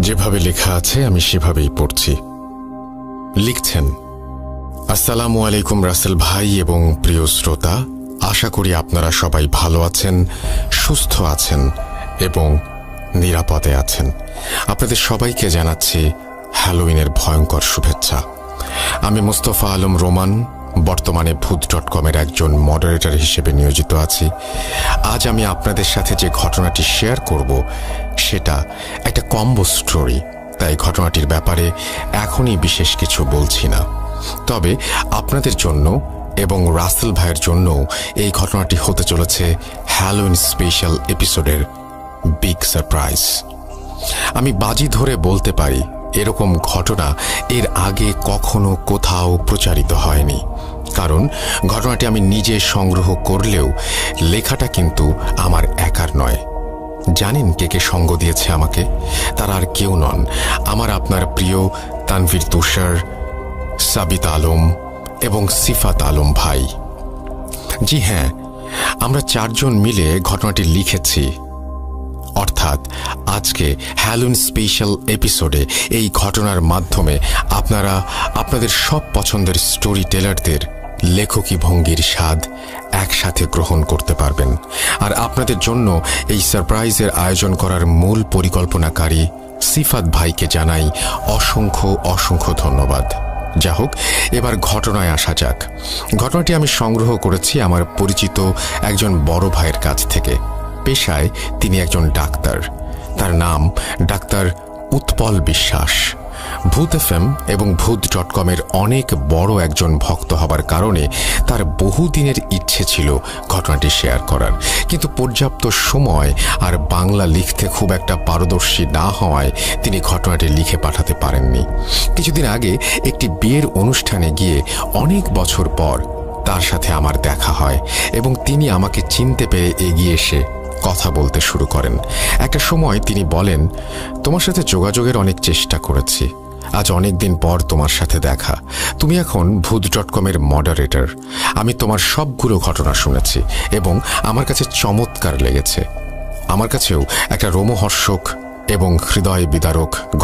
যেভাবে লেখা আছে আমি সেভাবেই পড়ছি। লিখছেন, আসসালামু আলাইকুম রাসেল ভাই এবং প্রিয় শ্রোতা, আশা করি আপনারা সবাই ভালো আছেন, সুস্থ আছেন এবং নিরাপদে আছেন। আপনাদের সবাইকে জানাচ্ছি হ্যালোউইনের ভয়ঙ্কর শুভেচ্ছা। আমি মুস্তফা আলম রোমান, বর্তমানে ভূত.com-এর একজন মডারেটর হিসেবে নিয়োজিত আছি। আজ আমি আপনাদের সাথে যে ঘটনাটি শেয়ার করব সেটা একটা কম্বো স্টোরি, তাই ঘটনাটির ব্যাপারে এখনই বিশেষ কিছু বলছি না। তবে আপনাদের জন্য এবং রাসেল ভাইয়ের জন্য এই ঘটনাটি হতে চলেছে হ্যালোউইন স্পেশাল এপিসোডের বিগ সারপ্রাইজ। আমি বাজি ধরে বলতে পারি এরকম ঘটনা এর আগে কখনো কোথাও প্রচারিত হয়নি, কারণ ঘটনাটি আমি নিজে সংগ্রহ করলেও লেখাটা কিন্তু আমার একার নয়। জানেন কে কে সঙ্গ দিয়েছে আমাকে? তারা আর কেউ নন, আমার আপনার প্রিয় তানভীর তুষার, সাবিত আলম এবং সিফাত আলম ভাই। জি হ্যাঁ, আমরা চারজন মিলে ঘটনাটি লিখেছি। অর্থাৎ আজকে হ্যালোউইন স্পেশাল এপিসোডে এই ঘটনার মাধ্যমে আপনারা আপনাদের সব পছন্দের স্টোরি টেলারদের লেখকি ভঙ্গির স্বাদ একসাথে গ্রহণ করতে পারবেন। আর আপনাদের জন্য এই সারপ্রাইজের আয়োজন করার মূল পরিকল্পনাকারী সিফাত ভাইকে জানাই অসংখ্য অসংখ্য ধন্যবাদ। যা হোক, এবার ঘটনায় আসা যাক। ঘটনাটি আমি সংগ্রহ করেছি আমার পরিচিত একজন বড় ভাইয়ের কাছ থেকে। পেশায় তিনি একজন ডাক্তার, তার নাম ডাক্তার উৎপল বিশ্বাস। ভূত FM এবং ভূত.com-এর অনেক বড় একজন ভক্ত হবার কারণে তার বহুদিনের ইচ্ছে ছিল ঘটনাটি শেয়ার করার, কিন্তু পর্যাপ্ত সময় আর বাংলা লিখতে খুব একটা পারদর্শী না হওয়ায় তিনি ঘটনাটি লিখে পাঠাতে পারেননি। কিছুদিন আগে একটি বিয়ের অনুষ্ঠানে গিয়ে অনেক বছর পর তার সাথে আমার দেখা হয় এবং তিনি আমাকে চিনতে পেরে এগিয়ে এসে কথা বলতে শুরু করেন। একটা সময় তিনি বলেন, তোমার সাথে যোগাযোগের অনেক চেষ্টা করেছি, আজ অনেক দিন পর তোমার সাথে দেখা। তুমি এখন ভূত.com-এর মডারেটর। আমি তোমার সবগুলো ঘটনা শুনেছি এবং আমার কাছে চমৎকার লেগেছে। আমার কাছেও একটা রোমহর্ষক এবং হৃদয় বিদারক